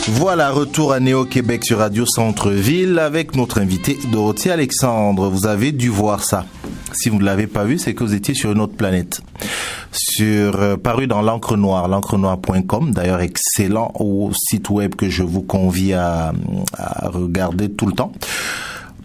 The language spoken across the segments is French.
Voilà, retour à Néo-Québec sur Radio Centre-Ville avec notre invité Dorothée Alexandre. Vous avez dû voir ça. Si vous ne l'avez pas vu, c'est que vous étiez sur une autre planète. Paru dans l'encre noire, l'encrenoire.com, d'ailleurs excellent au site web que je vous convie à regarder tout le temps.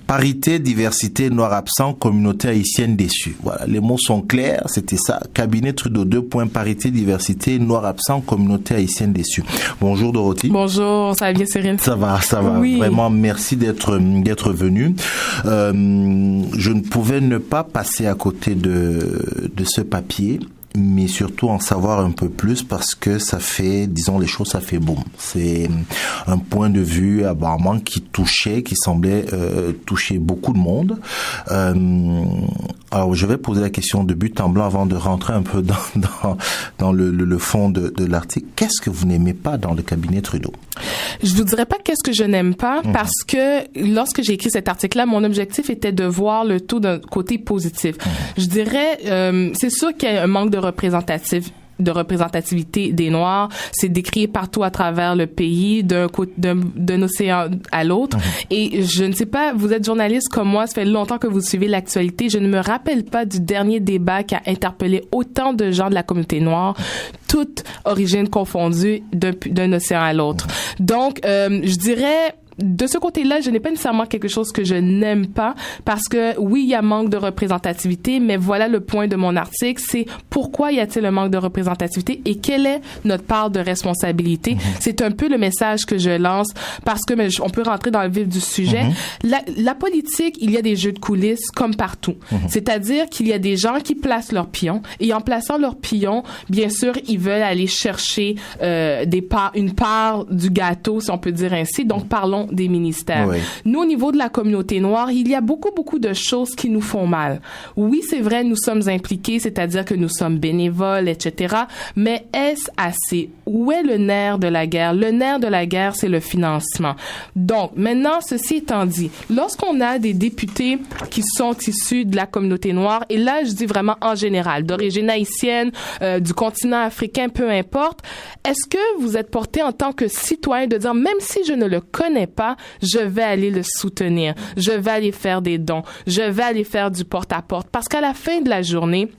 Parité, diversité, noir absent, communauté haïtienne déçue. Voilà, les mots sont clairs, c'était ça. Cabinet Trudeau 2. Parité, diversité, noir absent, communauté haïtienne déçue. Bonjour Dorothée. Bonjour, ça va bien Cyril? Ça va. Oui. Vraiment, merci d'être venu. Je ne pouvais ne pas passer à côté de ce papier, mais surtout en savoir un peu plus parce que ça fait, disons les choses, ça fait boum. C'est un point de vue apparemment qui semblait toucher beaucoup de monde. Alors je vais poser la question de but en blanc avant de rentrer un peu dans le fond de l'article. Qu'est-ce que vous n'aimez pas dans le cabinet Trudeau? Je vous dirais pas qu'est-ce que je n'aime pas parce que lorsque j'ai écrit cet article-là, mon objectif était de voir le tout d'un côté positif. Je dirais, c'est sûr qu'il y a un manque de représentativité des Noirs, c'est décrié partout à travers le pays, d'un océan à l'autre. Et je ne sais pas, vous êtes journaliste comme moi, ça fait longtemps que vous suivez l'actualité, je ne me rappelle pas du dernier débat qui a interpellé autant de gens de la communauté noire, toutes origines confondues d'un océan à l'autre. Donc, je dirais, de ce côté-là, je n'ai pas nécessairement quelque chose que je n'aime pas parce que oui, il y a manque de représentativité, mais voilà le point de mon article, c'est pourquoi y a-t-il un manque de représentativité et quelle est notre part de responsabilité. C'est un peu le message que je lance parce que on peut rentrer dans le vif du sujet. La politique, il y a des jeux de coulisses comme partout. C'est-à-dire qu'il y a des gens qui placent leurs pions et en plaçant leurs pions, bien sûr, ils veulent aller chercher une part du gâteau, si on peut dire ainsi. Donc, parlons des ministères. Oui. Nous, au niveau de la communauté noire, il y a beaucoup de choses qui nous font mal. Oui, c'est vrai, nous sommes impliqués, c'est-à-dire que nous sommes bénévoles, etc. Mais est-ce assez? Où est le nerf de la guerre? Le nerf de la guerre, c'est le financement. Donc, maintenant, ceci étant dit, lorsqu'on a des députés qui sont issus de la communauté noire, et là, je dis vraiment en général, d'origine haïtienne, du continent africain, peu importe, est-ce que vous êtes porté en tant que citoyen de dire, même si je ne le connais pas, je vais aller le soutenir, je vais aller faire des dons, je vais aller faire du porte-à-porte, parce qu'à la fin de la journée,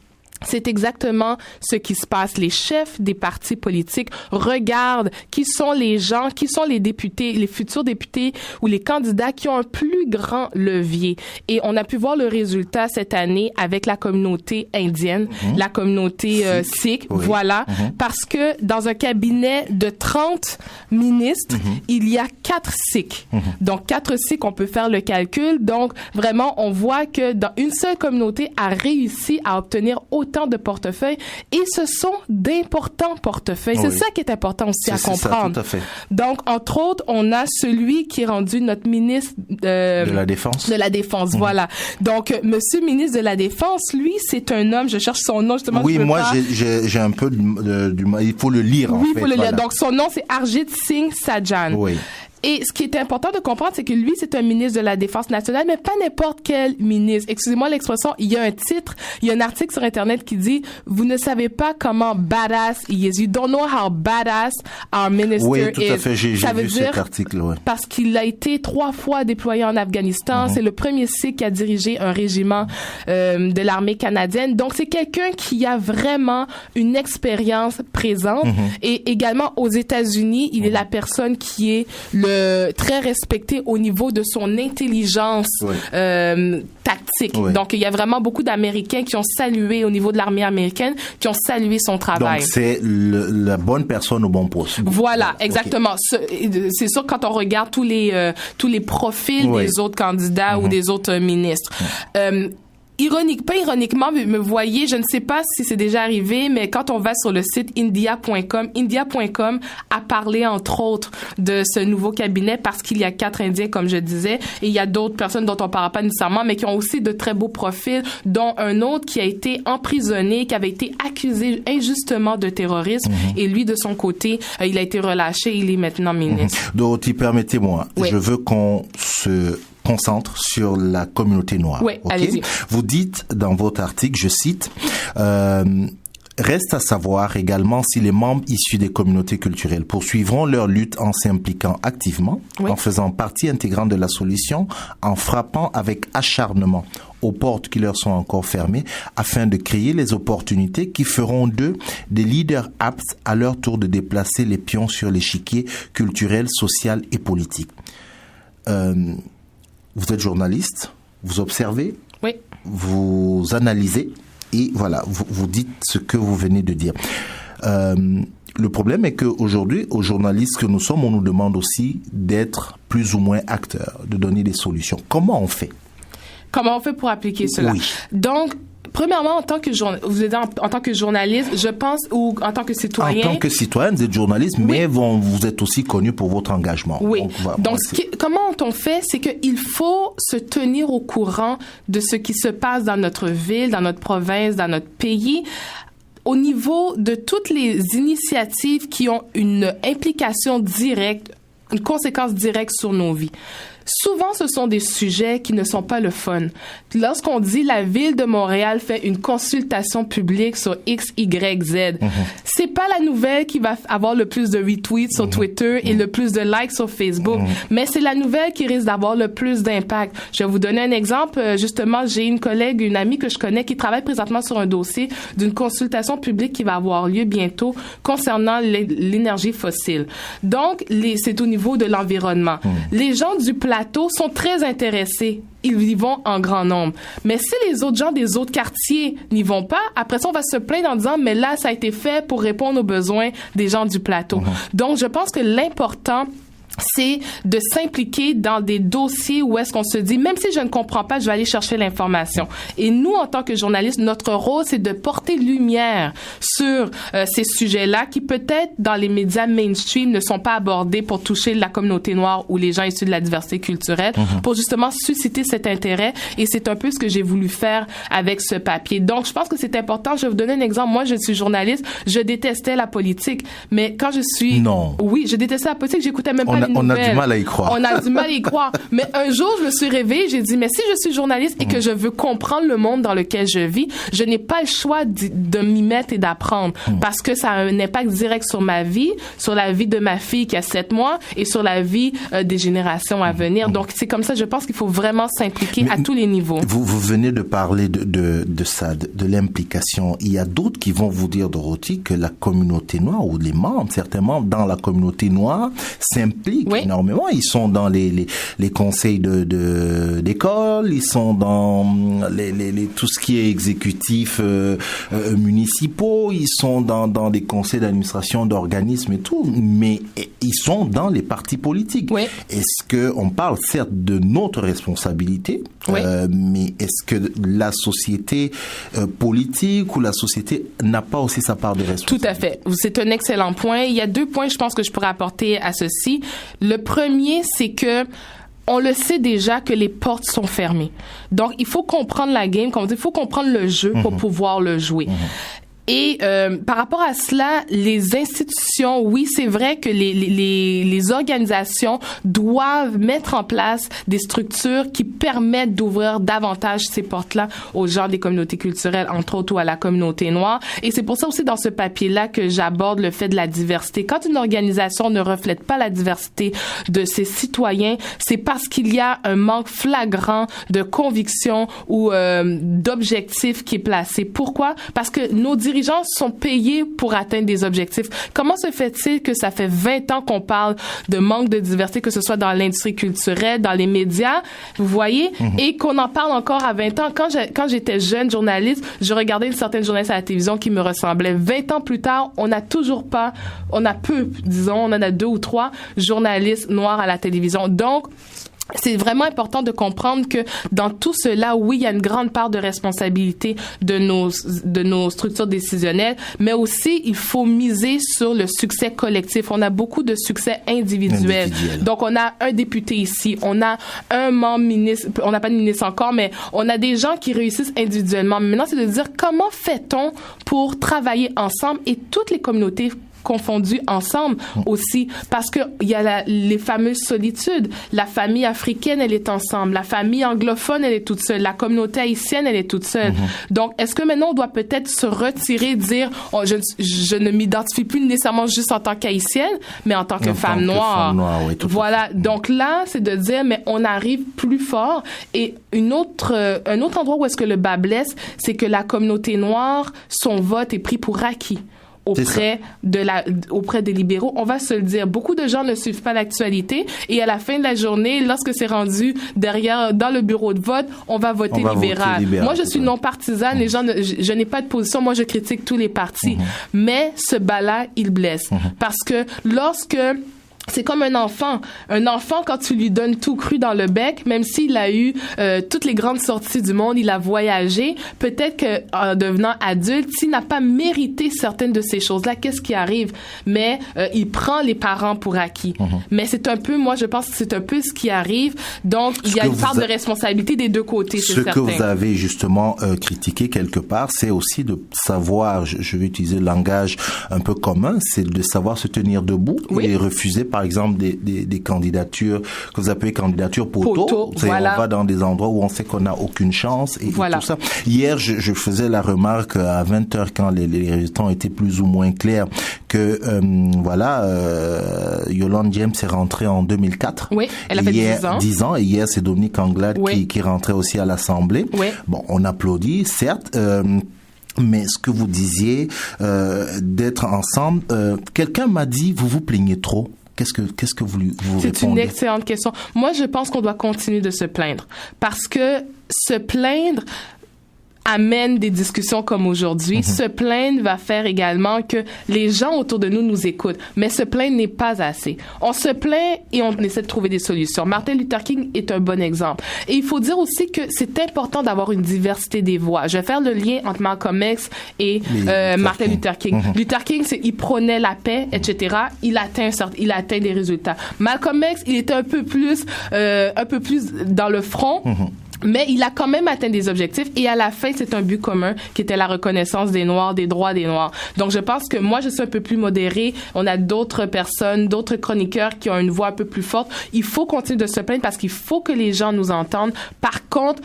c'est exactement ce qui se passe. Les chefs des partis politiques regardent qui sont les gens, qui sont les députés, les futurs députés ou les candidats qui ont un plus grand levier. Et on a pu voir le résultat cette année avec la communauté indienne, la communauté sikh, voilà. Parce que dans un cabinet de 30 ministres, il y a 4 sikhs. Donc 4 sikhs, on peut faire le calcul. Donc vraiment, on voit que dans une seule communauté a réussi à obtenir autant de portefeuilles et ce sont d'importants portefeuilles. C'est ça qui est important aussi à comprendre. Ça, tout à fait. Donc, entre autres, on a celui qui est rendu notre ministre de la Défense. De la Défense, voilà. Donc, monsieur ministre de la Défense, lui, c'est un homme, je cherche son nom justement. Oui, moi, j'ai un peu du mal. Il faut le lire, en fait. Oui, il faut le lire. Donc, son nom, c'est Arjit Singh Sajjan. Oui. Et ce qui est important de comprendre, c'est que lui, c'est un ministre de la Défense nationale, mais pas n'importe quel ministre. Excusez-moi l'expression, il y a un titre, il y a un article sur Internet qui dit « Vous ne savez pas comment badass he is. You don't know how badass our minister is. » Oui, tout à fait, j'ai vu cet article, oui. Parce qu'il a été 3 fois déployé en Afghanistan. C'est le premier Sikh qui a dirigé un régiment de l'armée canadienne. Donc, c'est quelqu'un qui a vraiment une expérience présente. Et également, aux États-Unis, il est la personne qui est très respecté au niveau de son intelligence tactique. Donc, il y a vraiment beaucoup d'Américains qui ont salué, au niveau de l'armée américaine, qui ont salué son travail. Donc, c'est la bonne personne au bon poste. Voilà, exactement. C'est sûr, quand on regarde tous les profils des autres candidats ou des autres ministres. Pas ironiquement, me voyez, je ne sais pas si c'est déjà arrivé, mais quand on va sur le site India.com a parlé entre autres de ce nouveau cabinet parce qu'il y a 4 Indiens, comme je disais, et il y a d'autres personnes dont on ne parlera pas nécessairement, mais qui ont aussi de très beaux profils, dont un autre qui a été emprisonné, qui avait été accusé injustement de terrorisme, et lui, de son côté, il a été relâché, il est maintenant ministre. Dorothée, permettez-moi, je veux qu'on se concentre sur la communauté noire. Oui, allez-y. Vous dites dans votre article, je cite, reste à savoir également si les membres issus des communautés culturelles poursuivront leur lutte en s'impliquant activement, en faisant partie intégrante de la solution, en frappant avec acharnement aux portes qui leur sont encore fermées, afin de créer les opportunités qui feront d'eux des leaders aptes à leur tour de déplacer les pions sur l'échiquier culturel, social et politique. Vous êtes journaliste, vous observez, vous analysez, et voilà, vous dites ce que vous venez de dire. Le problème est qu'aujourd'hui, aux journalistes que nous sommes, on nous demande aussi d'être plus ou moins acteurs, de donner des solutions. Comment on fait? Comment on fait pour appliquer cela? Oui. Donc, premièrement, en tant que journaliste, je pense, ou en tant que citoyen. En tant que citoyen, vous êtes journaliste, mais vous êtes aussi connu pour votre engagement. Oui. Donc, comment on fait, c'est qu'il faut se tenir au courant de ce qui se passe dans notre ville, dans notre province, dans notre pays, au niveau de toutes les initiatives qui ont une implication directe, une conséquence directe sur nos vies. Souvent, ce sont des sujets qui ne sont pas le fun. Lorsqu'on dit la ville de Montréal fait une consultation publique sur X, Y, Z, c'est pas la nouvelle qui va avoir le plus de retweets sur Twitter et le plus de likes sur Facebook, mais c'est la nouvelle qui risque d'avoir le plus d'impact. Je vais vous donner un exemple. Justement, j'ai une collègue, une amie que je connais qui travaille présentement sur un dossier d'une consultation publique qui va avoir lieu bientôt concernant l'énergie fossile. Donc, c'est au niveau de l'environnement. Les gens du plateau sont très intéressés. Ils y vont en grand nombre. Mais si les autres gens des autres quartiers n'y vont pas, après ça, on va se plaindre en disant, mais là, ça a été fait pour répondre aux besoins des gens du plateau. Donc, je pense que l'important, c'est de s'impliquer dans des dossiers où est-ce qu'on se dit, même si je ne comprends pas, je vais aller chercher l'information. Et nous, en tant que journalistes, notre rôle, c'est de porter lumière sur ces sujets-là qui peut-être dans les médias mainstream ne sont pas abordés pour toucher la communauté noire ou les gens issus de la diversité culturelle, pour justement susciter cet intérêt. Et c'est un peu ce que j'ai voulu faire avec ce papier. Donc, je pense que c'est important. Je vais vous donner un exemple. Moi, je suis journaliste. Je détestais la politique. Mais quand je suis... Non. Oui, je détestais la politique. J'écoutais même pas on a du mal à y croire. On a du mal à y croire. Mais un jour, je me suis réveillée, j'ai dit, mais si je suis journaliste et que je veux comprendre le monde dans lequel je vis, je n'ai pas le choix de m'y mettre et d'apprendre parce que ça a un impact direct sur ma vie, sur la vie de ma fille qui a 7 mois et sur la vie des générations à venir. Donc, c'est comme ça, je pense qu'il faut vraiment s'impliquer à tous les niveaux. Vous venez de parler de ça, de l'implication. Il y a d'autres qui vont vous dire, Dorothy, que la communauté noire ou les membres, certains membres dans la communauté noire s'impliquent énormément. Ils sont dans les conseils d'école, ils sont dans tout ce qui est exécutif municipaux, ils sont dans des conseils d'administration d'organismes et tout, mais ils sont dans les partis politiques. Est-ce que on parle certes de notre responsabilité, mais est-ce que la société politique ou la société n'a pas aussi sa part de responsabilité? Tout à fait. C'est un excellent point. Il y a 2 points, je pense, que je pourrais apporter à ceci. Le premier, c'est que on le sait déjà que les portes sont fermées. Donc, il faut comprendre la game, comme on dit, il faut comprendre le jeu pour pouvoir le jouer. Et par rapport à cela, les institutions, oui, c'est vrai que les organisations doivent mettre en place des structures qui permettent d'ouvrir davantage ces portes-là aux gens des communautés culturelles, entre autres, ou à la communauté noire. Et c'est pour ça aussi dans ce papier-là que j'aborde le fait de la diversité. Quand une organisation ne reflète pas la diversité de ses citoyens, c'est parce qu'il y a un manque flagrant de conviction ou d'objectifs qui est placé. Pourquoi? Parce que nos dirigeants sont payés pour atteindre des objectifs. Comment se fait-il que ça fait 20 ans qu'on parle de manque de diversité, que ce soit dans l'industrie culturelle, dans les médias, vous voyez, et qu'on en parle encore à 20 ans? Quand j'étais jeune journaliste, je regardais une certaine journaliste à la télévision qui me ressemblait. 20 ans plus tard, on a peu, disons, on en a 2 ou 3 journalistes noirs à la télévision. Donc, c'est vraiment important de comprendre que dans tout cela, oui, il y a une grande part de responsabilité de nos structures décisionnelles, mais aussi il faut miser sur le succès collectif. On a beaucoup de succès individuels. Donc, on a un député ici, on a un membre ministre, on n'a pas de ministre encore, mais on a des gens qui réussissent individuellement. Maintenant, c'est de dire comment fait-on pour travailler ensemble et toutes les communautés confondus ensemble aussi, parce que il y a les fameuses solitudes. La famille africaine, elle est ensemble. La famille anglophone, elle est toute seule. La communauté haïtienne, elle est toute seule. Donc, est-ce que maintenant on doit peut-être se retirer, dire je ne m'identifie plus nécessairement juste en tant qu'haïtienne, mais en tant que femme noire. Oui, voilà. Donc là, c'est de dire, mais on arrive plus fort. Et un autre endroit où est-ce que le bas blesse, c'est que la communauté noire, son vote est pris pour acquis auprès des libéraux. On va se le dire. Beaucoup de gens ne suivent pas l'actualité et à la fin de la journée, lorsque c'est rendu dans le bureau de vote, on va voter libéral. Moi, je suis non partisane. Les gens, je n'ai pas de position. Moi, je critique tous les partis. Mais ce bas-là, il blesse. Parce que c'est comme un enfant. Un enfant, quand tu lui donnes tout cru dans le bec, même s'il a eu toutes les grandes sorties du monde, il a voyagé, peut-être qu'en devenant adulte, s'il n'a pas mérité certaines de ces choses-là, qu'est-ce qui arrive? Mais il prend les parents pour acquis. Mais c'est un peu, moi, je pense que c'est un peu ce qui arrive. Donc, il y a une part de responsabilité des deux côtés, c'est certain. Ce que vous avez justement critiqué quelque part, c'est aussi de savoir, je vais utiliser le langage un peu commun, c'est de savoir se tenir debout et refuser, par exemple, des candidatures que vous appelez candidatures poteau. Voilà. On va dans des endroits où on sait qu'on n'a aucune chance et tout ça. Hier, je faisais la remarque à 20h quand les résultats ont été plus ou moins clairs que Yolande James est rentrée en 2004. Oui, elle a fait 10 ans. Et hier, c'est Dominique Anglade qui rentrait aussi à l'Assemblée. Oui. Bon, on applaudit, certes. Mais ce que vous disiez, d'être ensemble, quelqu'un m'a dit, vous vous plaignez trop. Qu'est-ce que vous répondez? C'est une excellente question. Moi, je pense qu'on doit continuer de se plaindre. Parce que se plaindre amène des discussions comme aujourd'hui. Se plaindre va faire également que les gens autour de nous écoutent. Mais se plaindre n'est pas assez. On se plaint et on essaie de trouver des solutions. Martin Luther King est un bon exemple. Et il faut dire aussi que c'est important d'avoir une diversité des voix. Je vais faire le lien entre Malcolm X et Martin Luther King. Luther King, il prônait la paix, etc. Il atteint des résultats. Malcolm X, il était un peu plus dans le front. Mais il a quand même atteint des objectifs et à la fin, c'est un but commun qui était la reconnaissance des Noirs, des droits des Noirs. Donc, je pense que moi, je suis un peu plus modérée. On a d'autres personnes, d'autres chroniqueurs qui ont une voix un peu plus forte. Il faut continuer de se plaindre parce qu'il faut que les gens nous entendent. Par contre,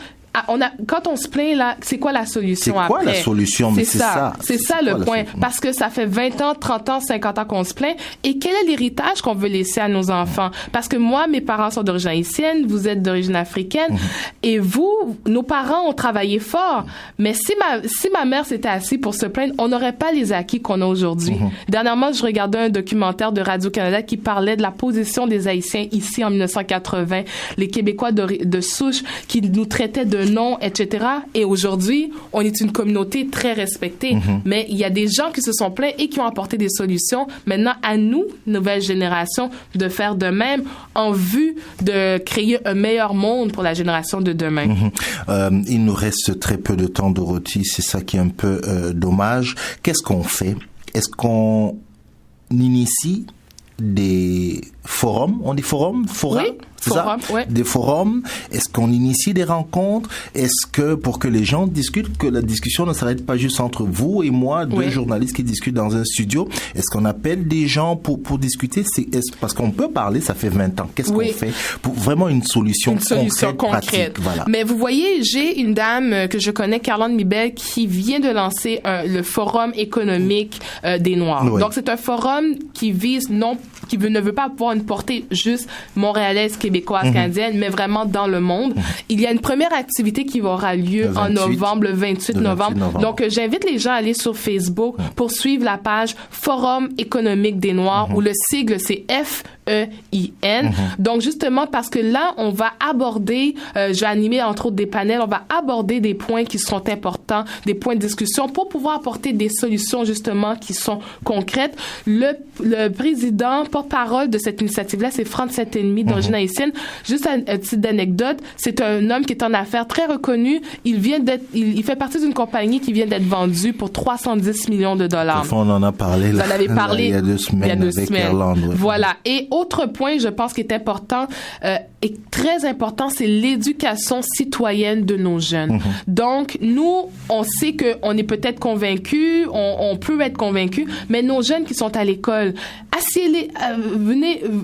quand on se plaint, là, c'est quoi la solution après? C'est quoi la solution? Mais c'est ça. C'est ça le point. Parce que ça fait 20 ans, 30 ans, 50 ans qu'on se plaint. Et quel est l'héritage qu'on veut laisser à nos enfants? Parce que moi, mes parents sont d'origine haïtienne, vous êtes d'origine africaine. Et vous, nos parents ont travaillé fort. Mais si ma mère s'était assise pour se plaindre, on n'aurait pas les acquis qu'on a aujourd'hui. Dernièrement, je regardais un documentaire de Radio-Canada qui parlait de la position des Haïtiens ici en 1980. Les Québécois de souche qui nous traitaient de non, etc. Et aujourd'hui, on est une communauté très respectée. Mais il y a des gens qui se sont plaints et qui ont apporté des solutions. Maintenant, à nous, nouvelle génération, de faire de même en vue de créer un meilleur monde pour la génération de demain. Il nous reste très peu de temps, Dorothy. C'est ça qui est un peu dommage. Qu'est-ce qu'on fait? Est-ce qu'on initie des forums? On dit forums? Oui. Forum, ouais. Des forums. Est-ce qu'on initie des rencontres? Est-ce que pour que les gens discutent, que la discussion ne s'arrête pas juste entre vous et moi, deux journalistes qui discutent dans un studio? Est-ce qu'on appelle des gens pour discuter? Parce qu'on peut parler, ça fait 20 ans. Qu'est-ce qu'on fait pour vraiment une solution concrète. Pratique, voilà. Mais vous voyez, j'ai une dame que je connais, Caroline Mibel, qui vient de lancer le Forum économique des Noirs. Donc c'est un forum qui vise ne veut pas avoir une portée juste montréalaise, québécoise, canadienne, mais vraiment dans le monde. Il y a une première activité qui aura lieu en novembre, le 28 novembre. Donc, j'invite les gens à aller sur Facebook pour suivre la page Forum économique des Noirs, où le sigle, c'est FEIN. Donc, justement, parce que là, on va aborder, je vais animer entre autres des panels, on va aborder des points qui sont importants, des points de discussion pour pouvoir apporter des solutions, justement, qui sont concrètes. Le président porte-parole de cette initiative-là, c'est Franz Saint-Ennemi, d'origine haïtienne. Juste un titre d'anecdote, c'est un homme qui est en affaires très reconnu. Il fait partie d'une compagnie qui vient d'être vendue pour 310 millions de dollars. Enfin, on en a parlé. Vous en avez parlé il y a 2 semaines avec Irlande. Ouais. Voilà. Et autre point, je pense, qui est important et très important, c'est l'éducation citoyenne de nos jeunes. Donc, nous, on sait qu'on est peut-être convaincus, on peut être convaincus, mais nos jeunes qui sont à l'école, asseyez-les,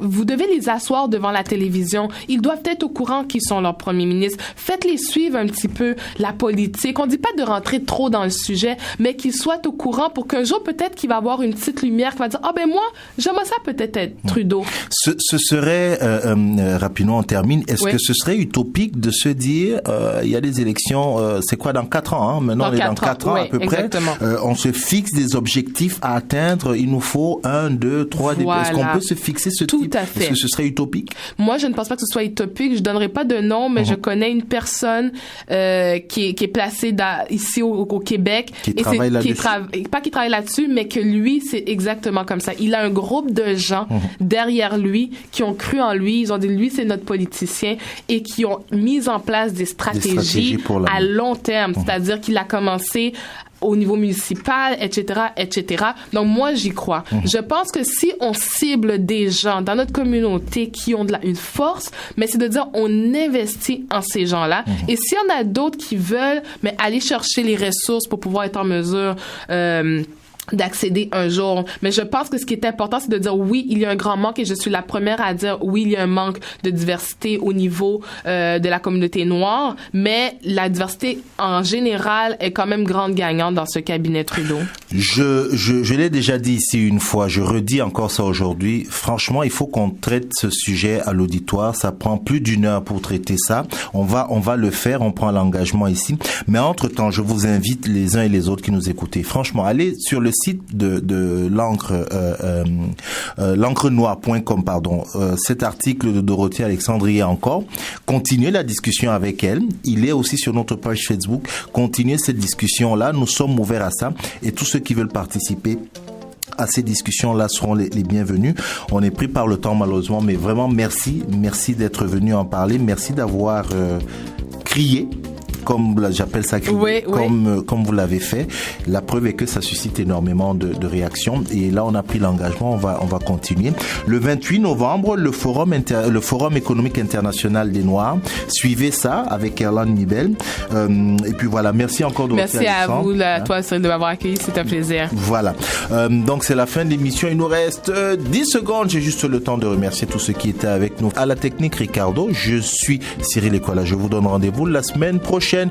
vous devez les asseoir devant la télévision. Ils doivent être au courant qui sont leurs premiers ministres. Faites-les suivre un petit peu la politique. On dit pas de rentrer trop dans le sujet, mais qu'ils soient au courant pour qu'un jour, peut-être qu'il va avoir une petite lumière qui va dire, moi, j'aimerais ça peut-être être Trudeau. Ce serait, rapidement on termine, est-ce que ce serait utopique de se dire, il y a des élections, c'est quoi, dans 4 ans, hein? Maintenant, on est dans 4 ans, oui, à peu près. On se fixe des objectifs à atteindre. Il nous faut 1, 2, 3. Voilà. Est-ce qu'on peut se fixer ce type? Est-ce que ce serait utopique? Moi, je ne pense pas que ce soit utopique. Je donnerai pas de nom, mais je connais une personne qui est placée ici au Québec. Qui travaille là-dessus. Pas qui travaille là-dessus, mais que lui, c'est exactement comme ça. Il a un groupe de gens derrière lui qui ont cru en lui. Ils ont dit, lui, c'est notre politicien, et qui ont mis en place des stratégies à long terme. C'est-à-dire qu'il a commencé au niveau municipal, etc., etc. Donc, moi, j'y crois. Je pense que si on cible des gens dans notre communauté qui ont une force, mais c'est de dire, on investit en ces gens-là. Et s'il y en a d'autres qui veulent, mais aller chercher les ressources pour pouvoir être en mesure, d'accéder un jour. Mais je pense que ce qui est important, c'est de dire oui, il y a un grand manque, et je suis la première à dire oui, il y a un manque de diversité au niveau de la communauté noire, mais la diversité en général est quand même grande gagnante dans ce cabinet Trudeau. Je l'ai déjà dit ici une fois, je redis encore ça aujourd'hui. Franchement, il faut qu'on traite ce sujet à l'auditoire. Ça prend plus d'1 heure pour traiter ça. On va le faire, on prend l'engagement ici. Mais entre-temps, je vous invite les uns et les autres qui nous écoutez. Franchement, allez sur le site de l'encrenoire.com, pardon. Cet article de Dorothée Alexandre y est encore. Continuez la discussion avec elle. Il est aussi sur notre page Facebook. Continuez cette discussion-là. Nous sommes ouverts à ça. Et tous ceux qui veulent participer à ces discussions-là seront les bienvenus. On est pris par le temps, malheureusement, mais vraiment merci d'être venu en parler. Merci d'avoir crié, comme j'appelle ça, comme vous l'avez fait. La preuve est que ça suscite énormément de réactions, et là on a pris l'engagement, on va continuer. Le 28 novembre, le forum économique international des Noirs. Suivez ça avec Erland Mibel. Et puis voilà, merci encore. Merci à vous, toi, Cyril, de m'avoir accueilli, c'est un plaisir. Voilà. Donc c'est la fin de l'émission. Il nous reste 10 secondes. J'ai juste le temps de remercier tous ceux qui étaient avec nous. À la technique, Ricardo. Je suis Cyril Ecola. Je vous donne rendez-vous la semaine prochaine.